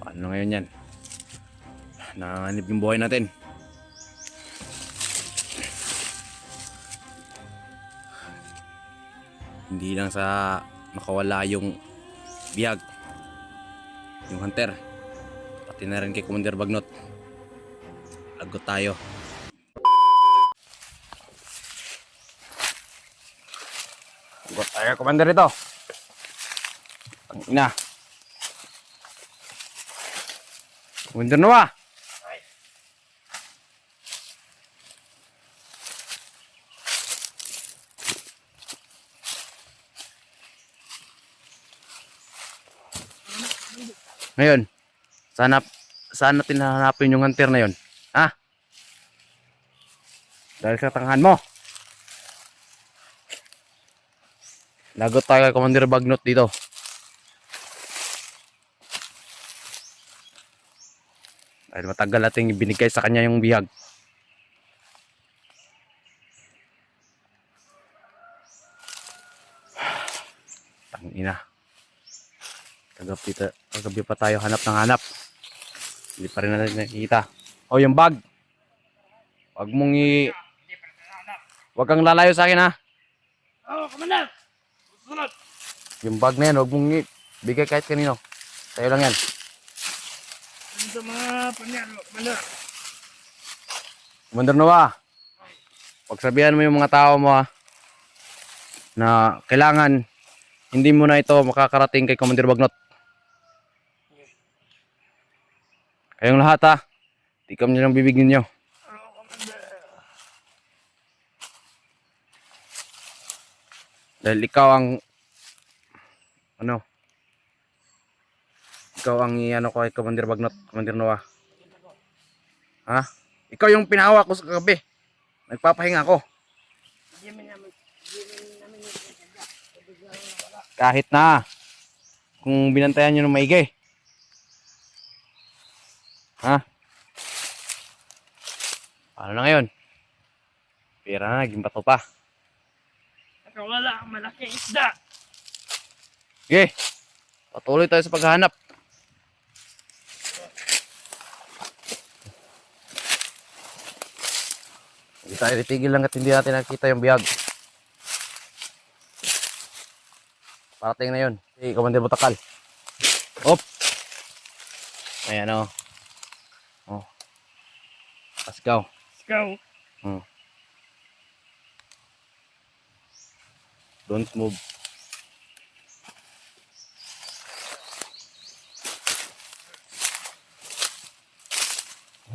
Paano ngayon yan? Nanganib yung buhay natin. Hindi lang sa makawala yung biyag, yung hunter, pati na rin kay Commander Bagnot. Lagot tayo. Lagot tayo, Commander, ito. Ang ina. Commander Noah. Ngayon, saan natin hahanapin yung hunter na yon? Ha? Dahil sa tangahan mo. Lagot tayo kay Commander Bagnot dito. Dahil matagal nating binigay sa kanya yung bihag. Tangina. Kagabi pa tayo hanap ng hanap. Hindi pa rin natin nakikita. Oh, yung bag. Wag kang lalayo sa akin, ha. Oh, Commander! Susunod! Yung bag na yan, wag mong bigay kahit kanino. Sa'yo lang yan. Ano sa mga panyalo, Commander? Commander Noah, pagsabihan mo yung mga tao mo, ha, na kailangan hindi mo na ito makakarating kay Commander Bagnot. Kayong lahat, ha, tikam nyo ng bibig ninyo. Oh, Commander! Dahil ikaw ang ikaw ang iano ko kay Commander Bagnot, Commander Noah. Ha? Ikaw yung pinahawak ko sa kagabi. Nagpapahinga ako. Kahit na kung binantayan nyo ng maigi. Ha? Paano na ngayon? Pera na, naging bato pa. Nakawala ang malaking isda! Sige, patuloy tayo sa paghahanap. Hindi tayo titigil lang at hindi natin nakita yung biyag. Parating na yun. Si Commander Butakal. Op! Ayan, o. Oh. Let's go. Let's go! Don't move.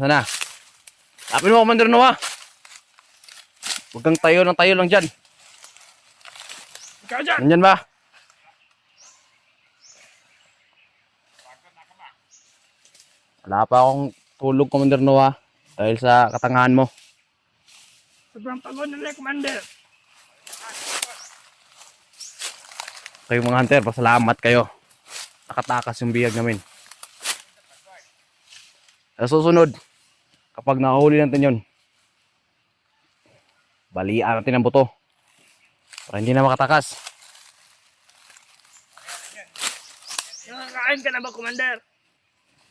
Sana. Tapin mo, Commander Noah. Huwag kang tayo lang dyan. Ikaw dyan! Nandyan ba? Wala pa akong tulog, Commander Noah, dahil sa katangahan mo. Sobrang pagod nila, Commander! Kayong mga hunter, pasalamat kayo. Nakatakas yung biyag namin. Sa susunod, kapag nakahuli natin yun, balian natin ang buto para hindi na makatakas. Nakakain ka na ba, Commander?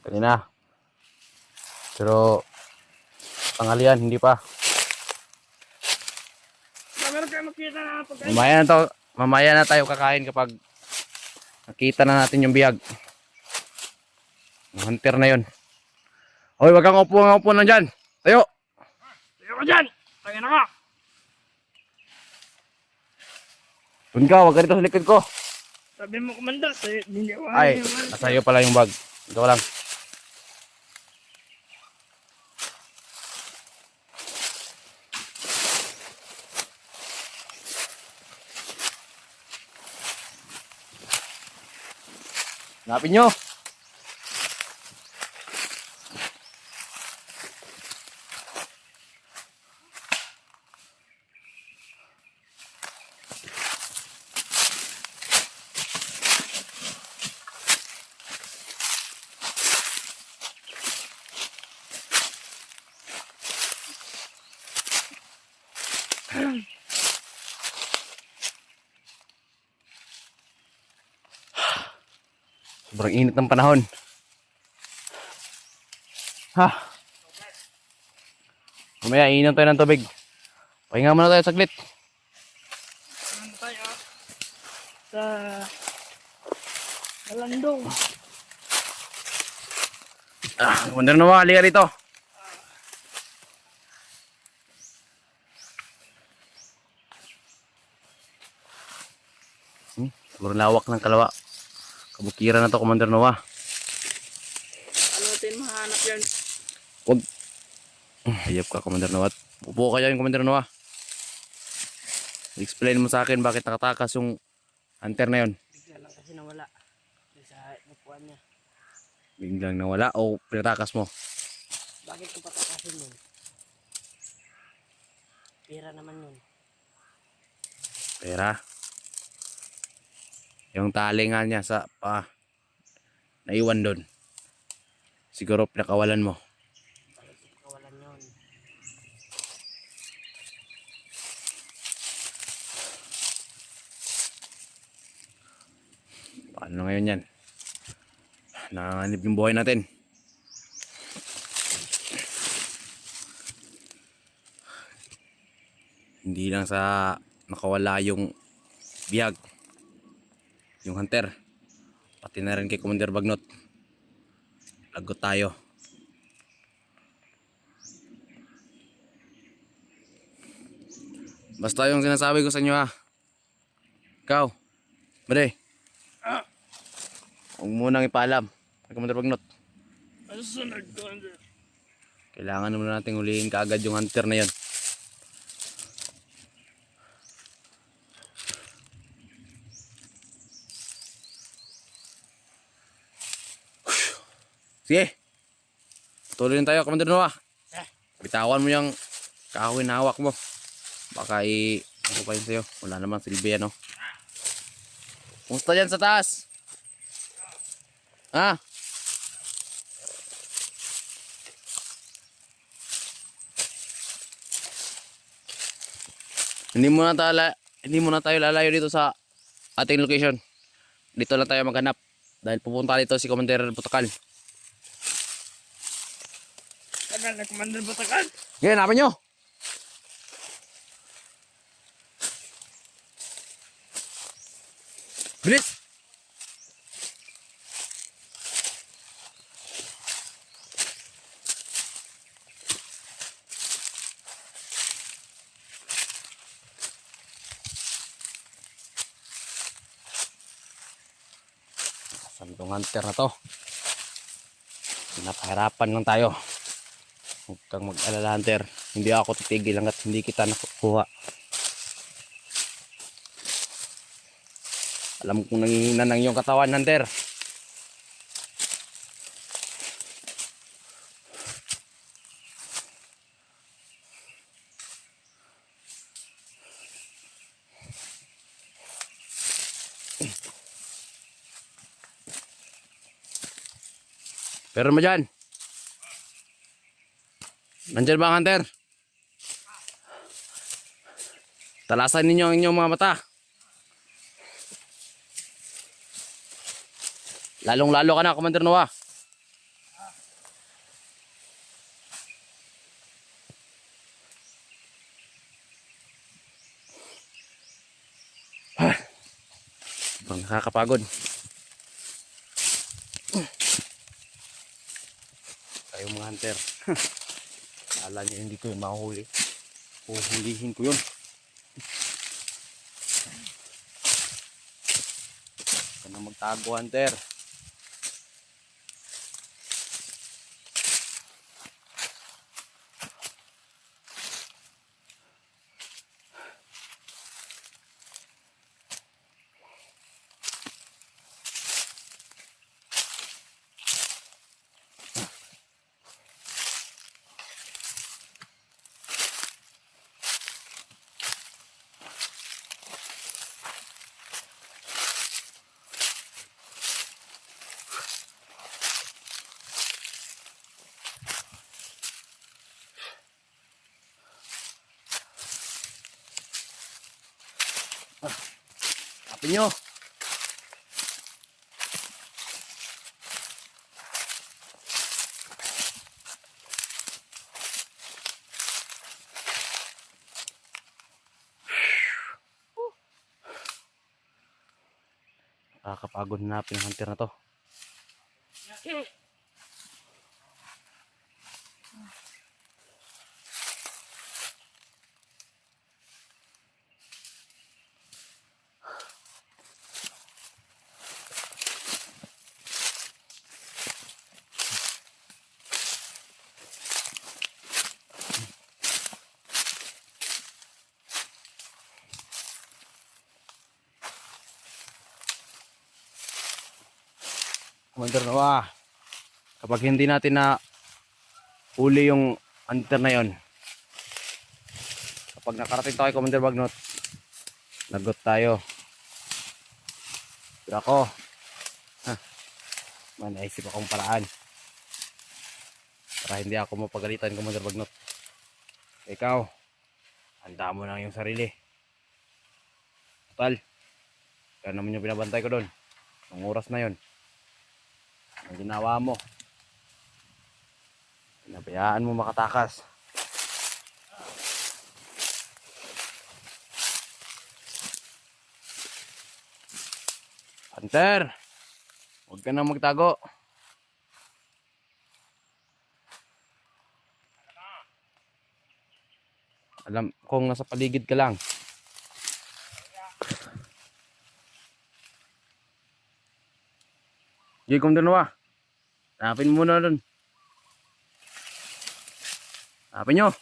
Kanina. Pero tanghalian, hindi pa. Meron kayo makita na pagkain? Mamaya na tayo kakain kapag nakita na natin yung biyag. Yung hunter na yun. Hoy, wag kang upo lang dyan. Tayo. Tayo ka dyan! Tayo na ka! Doon ka, wag ka dito sa likod ko. Sabi mo, Commander, tayo, hindi ako Ay, nasa iyo pala yung bag. Ikaw lang. Hanapin nyo. Sobrang init ng panahon. Ha, mamaya iinom tayo ng tubig. Pahinga muna tayo saglit. Ano tayo? Sa Malandong. Commander Noah, halika rito. Sobrang lawak ng kalawa. Kabukiran na to, Commander Noah. Ano natin mahanap yan? Wag. Hayop ka, Commander Noah. Upo ka dyan, Commander Noah. Explain mo sa akin bakit nakatakas yung hunter na yon. Bigla lang kasi nawala. Sa napuan niya. Biglang nawala o pinatakas mo? Bakit ko patakasin yun? Pera naman yun. Pera. Yung tali nga niya sa naiwan doon. Siguro pinakawalan mo. Bakit kawalan yun? Paano ngayon yan? Nanganib yung buhay natin. Hindi lang sa nakawala yung biyag, yung hunter, pati na rin kay Commander Bagnot. Lagot tayo. Basta yung sinasabi ko sa inyo ha. Ikaw, Bre, huwag mo nang ipaalam kay Commander Bagnot. Ano sunod ko? Kailangan naman natin hulihin kaagad yung hunter na yon. Sige. Tuloy na tayo, Commander Noah. Bitawan mo yung kahoy na hawak mo. Baka ano pa yun sa'yo. Wala naman silbi yan, no? Kumusta dyan sa taas? Ha? Hindi muna tayo lalayo dito sa ating location. Dito lang tayo maghanap. Dahil pupunta dito si Commander Butakal. Tagal na Commander Batakan. Ngayon, hanapin nyo! Bilis! Sandong hunter na to. Napahirapan lang tayo. Huwag kang mag-alala, hunter. Hindi ako titigil hanggat hindi kita nakukuha. Alam kong nangihina ng iyong katawan, hunter. Pero mo dyan. Nandyan ba ang hunter? Talasan ninyo ang inyong mga mata. Lalong-lalo ka na, Commander Noah. Bang nakakapagod. Kayo mga hunter. Kala niyo hindi ko yung mahuli. Puhulihin ko yun. Huwag na magtago, hunter. Kapin nyo. Nakakapagod na pinahunter na to. Commander Noah, kapag hindi natin na uli yung hunter na yon, kapag nakarating tayo kay Commander Bagnot, lagot tayo. Pero ako, naisip akong paraan para hindi ako mapagalitan, Commander Bagnot. Ikaw, handa mo na yung sarili. Total, kaya naman yung binabantay ko doon. Ang oras na yon, ang ginawa mo, pinabayaan mo makatakas. Hunter, huwag ka na magtago. Alam kong nasa paligid ka lang. Sige, Commander Noah. Hanapin mo muna doon. Hanapin nyo.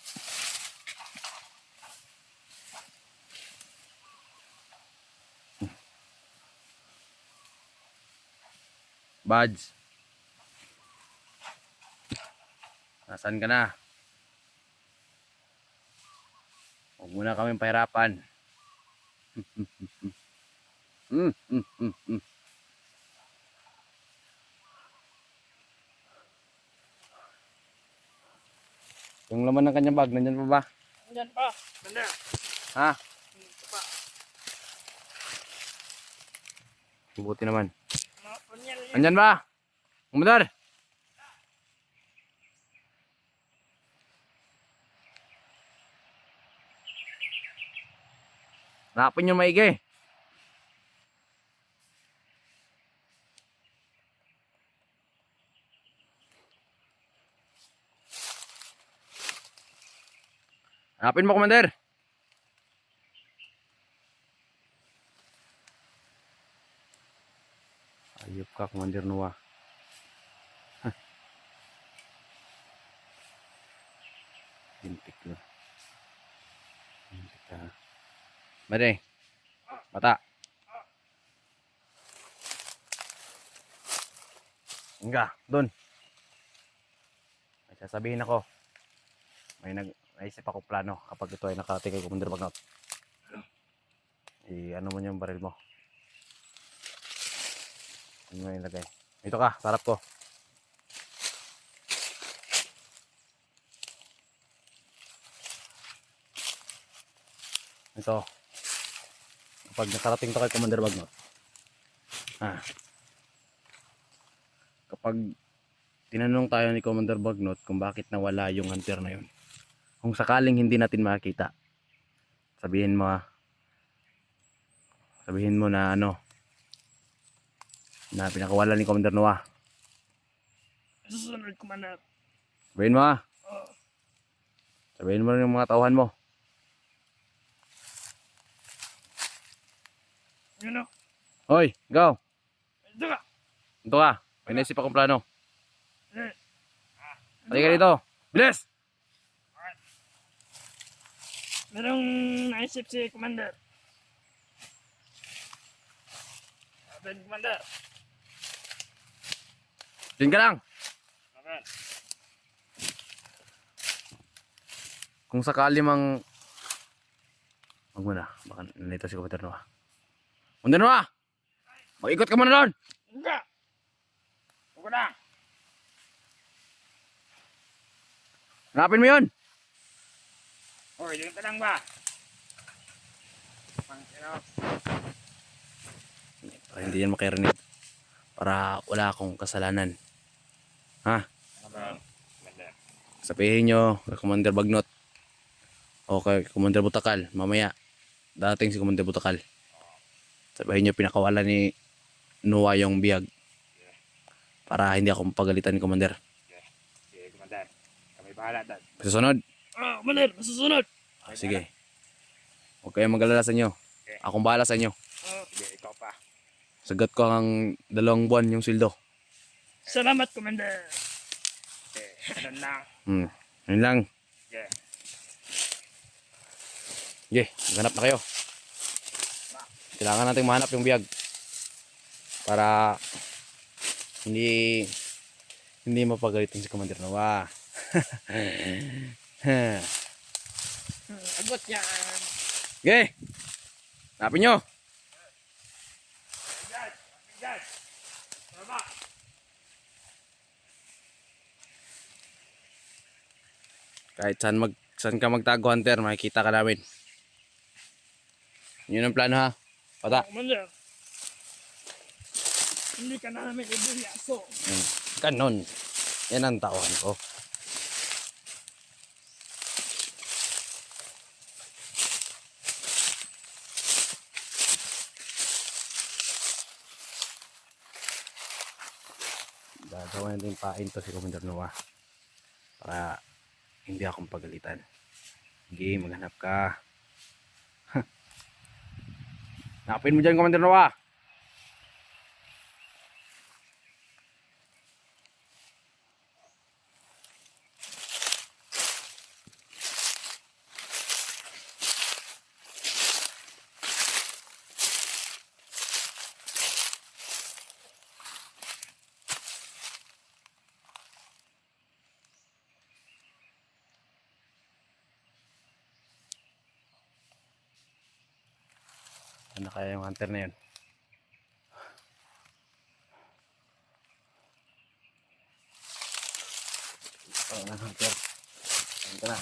Buds. Nasaan ka na? Huwag muna kaming pahirapan. Yung laman ng kanyang bag, nandyan pa ba? Nandyan pa. Banda. Ha? Ito pa. Buti naman. Mga punyal yan. Nandyan ba? Commander! Hanapin nyo maigi. Hanapin mo, Commander. Ayop ka, Commander Noah. Bintik na. Bintik ka. Mare, mata. Hangga, doon. May sasabihin ako. May naisip ako plano kapag ito ay nakarating kay Commander Bagnot. Ano mo yung baril mo. Ano mo ilagay. Ito ka, sarap ko. Ito. Kapag nakarating to kay Commander Bagnot. Kapag tinanong tayo ni Commander Bagnot kung bakit nawala yung hunter na yun. Kung sakaling hindi natin makita, sabihin mo na na pinakawalan ni Commander Noah. Susunod, Commander. Sabihin mo Oo. Sabihin mo rin yung mga tauhan mo. Yun o. Hoy, ikaw. Ito ka. Ito ka. May naisip akong plano. Eh. Halika dito. Bilis! Merong naisip si Commander. Sabi, Commander. Diyan ka lang. Sabi. Kung sakali mang... Wag mo na. Baka nalito si Commander Noah. Commander Noah! Mag-ikot ka muna doon! Hindi. Huwag na. Hanapin mo yun! Hoy, dito lang ba? Pangkino. Para hindi yan makirinig. Para wala akong kasalanan. Ha? Commander. Sabihin nyo kay Commander Bagnot o kay Commander Butakal mamaya dating si Commander Butakal, sabihin nyo pinakawalan ni Noah yung biyag. Para hindi ako mapagalitan ni Commander. Sige, Commander. Kami bahala dad. Susunod. Commander, masusunod. Sige. Huwag kayong mag-alala sa inyo. Akong bahala sa inyo. Sige, ikaw pa. Sagat ko ang 2 buwan yung sweldo. Salamat, Commander. Ganun lang. Yun lang. Yeah. Sige, maghanap na kayo. Kailangan natin mahanap yung biyag. Para hindi mapagalitan si Commander Noah. Agot yan. Sige. Hanapin nyo. Dad. Tama. Kahit saan ka magtago, Hunter, makikita ka namin. Yun ang plano, ha? Pata. Commander. Hindi ka na namin ibulyaso. Ganon. Yan ang tauhan ko. Gagawin natin pain to si Commander Noah. Para hindi akong pagalitan. Sige, maghanap ka. Napin mo dyan, Commander Noah. Ano kaya yung hunter na yun? Oh, hunter. Hunter na.